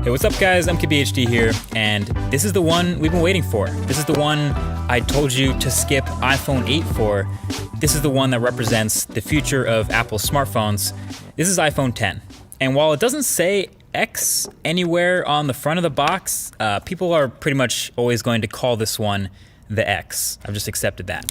Hey, what's up guys? MKBHD here, and this is the one we've been waiting for. This is the one I told you to skip iPhone 8 for. This is the one that represents the future of Apple smartphones. This is iPhone 10. And while it doesn't say X anywhere on the front of the box, people are pretty much always going to call this one the X. I've just accepted that.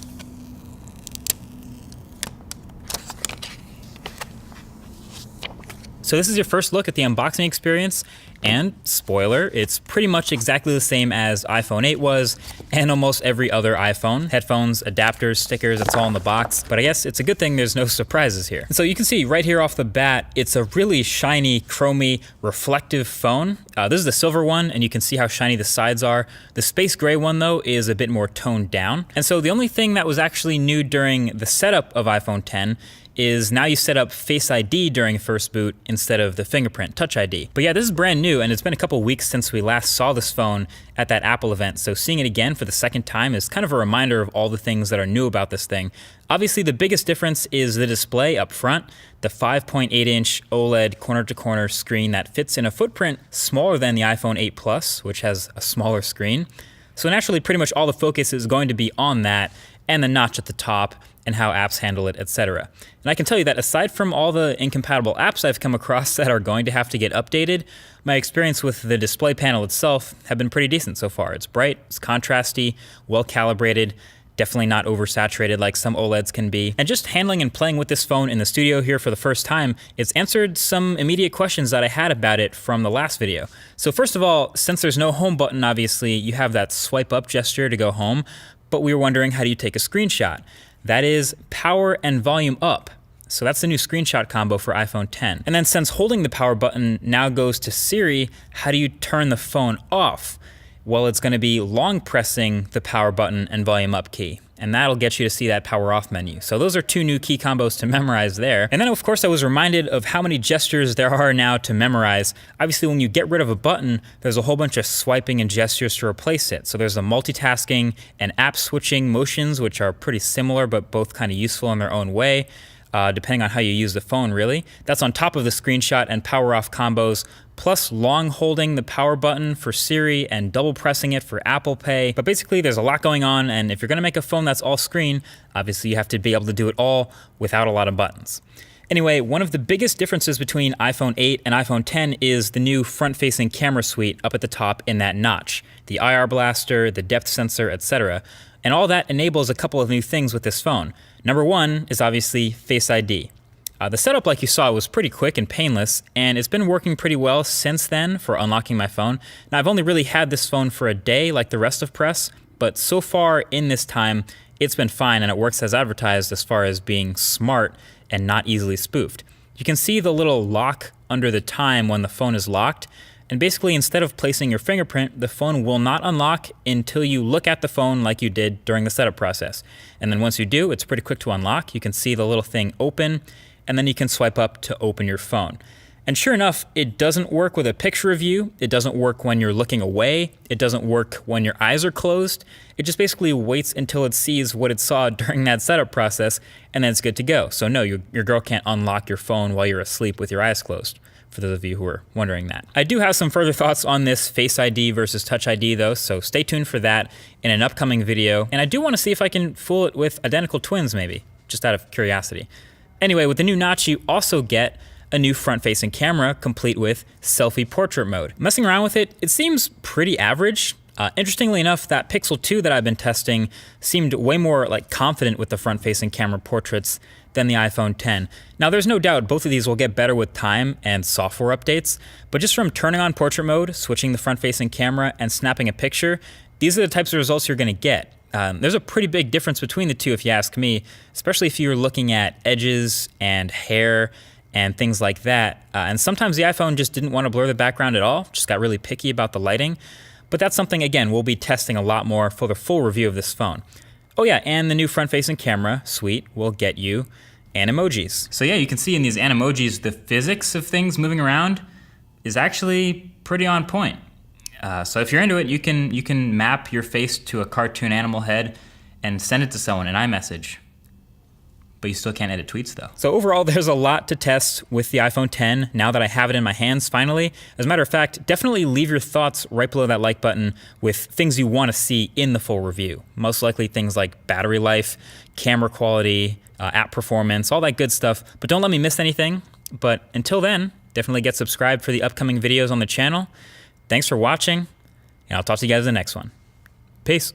So this is your first look at the unboxing experience, and spoiler, it's pretty much exactly the same as iPhone 8 was, and almost every other iPhone. Headphones, adapters, stickers, it's all in the box, but I guess it's a good thing there's no surprises here. And so you can see right here off the bat, it's a really shiny, chromy, reflective phone. This is the silver one, and you can see how shiny the sides are. The space gray one though is a bit more toned down. And so the only thing that was actually new during the setup of iPhone 10 is now you set up Face ID during first boot instead of the fingerprint Touch ID. But yeah, this is brand new, and it's been a couple weeks since we last saw this phone at that Apple event, so seeing it again for the second time is kind of a reminder of all the things that are new about this thing. Obviously, the biggest difference is the display up front, the 5.8-inch OLED corner-to-corner screen that fits in a footprint smaller than the iPhone 8 Plus, which has a smaller screen. So naturally, pretty much all the focus is going to be on that, and the notch at the top, and how apps handle it, etc. And I can tell you that aside from all the incompatible apps I've come across that are going to have to get updated, my experience with the display panel itself have been pretty decent so far. It's bright, it's contrasty, well calibrated, definitely not oversaturated like some OLEDs can be. And just handling and playing with this phone in the studio here for the first time, it's answered some immediate questions that I had about it from the last video. So first of all, since there's no home button, obviously, you have that swipe up gesture to go home, but we were wondering, how do you take a screenshot? That is power and volume up. So that's the new screenshot combo for iPhone 10. And then since holding the power button now goes to Siri, how do you turn the phone off? Well, it's gonna be long pressing the power button and volume up key, and that'll get you to see that power off menu. So those are two new key combos to memorize there. And then of course I was reminded of how many gestures there are now to memorize. Obviously when you get rid of a button, there's a whole bunch of swiping and gestures to replace it. So there's the multitasking and app switching motions, which are pretty similar but both kind of useful in their own way, depending on how you use the phone really. That's on top of the screenshot and power off combos, plus long holding the power button for Siri and double pressing it for Apple Pay. But basically there's a lot going on, and if you're gonna make a phone that's all screen, obviously you have to be able to do it all without a lot of buttons. Anyway, one of the biggest differences between iPhone 8 and iPhone 10 is the new front-facing camera suite up at the top in that notch. The IR blaster, the depth sensor, etc. And all that enables a couple of new things with this phone. Number one is obviously Face ID. The setup, like you saw, was pretty quick and painless, and it's been working pretty well since then for unlocking my phone. Now, I've only really had this phone for a day like the rest of press, but so far in this time, it's been fine, and it works as advertised as far as being smart and not easily spoofed. You can see the little lock under the time when the phone is locked, and basically instead of placing your fingerprint, the phone will not unlock until you look at the phone like you did during the setup process. And then once you do, it's pretty quick to unlock. You can see the little thing open, and then you can swipe up to open your phone. And sure enough, it doesn't work with a picture of you. It doesn't work when you're looking away. It doesn't work when your eyes are closed. It just basically waits until it sees what it saw during that setup process, and then it's good to go. So no, your girl can't unlock your phone while you're asleep with your eyes closed, for those of you who are wondering that. I do have some further thoughts on this Face ID versus Touch ID though, so stay tuned for that in an upcoming video. And I do want to see if I can fool it with identical twins maybe, just out of curiosity. Anyway, with the new notch, you also get a new front-facing camera complete with selfie portrait mode. Messing around with it, it seems pretty average. Interestingly enough, that Pixel 2 that I've been testing seemed way more like confident with the front-facing camera portraits than the iPhone 10. Now there's no doubt both of these will get better with time and software updates, but just from turning on portrait mode, switching the front-facing camera, and snapping a picture, these are the types of results you're gonna get. There's a pretty big difference between the two if you ask me, especially if you're looking at edges and hair and things like that. And sometimes the iPhone just didn't want to blur the background at all, just got really picky about the lighting. But that's something, again, we'll be testing a lot more for the full review of this phone. Oh yeah, and the new front-facing camera suite will get you Animojis. So yeah, you can see in these Animojis, the physics of things moving around is actually pretty on point. So if you're into it, you can map your face to a cartoon animal head and send it to someone in iMessage. But but you still can't edit tweets though. So overall, there's a lot to test with the iPhone 10 now that I have it in my hands finally. As a matter of fact, definitely leave your thoughts right below that like button with things you want to see in the full review. Most likely things like battery life, camera quality, app performance, all that good stuff. But don't let me miss anything. But until then, definitely get subscribed for the upcoming videos on the channel. Thanks for watching, and I'll talk to you guys in the next one. Peace.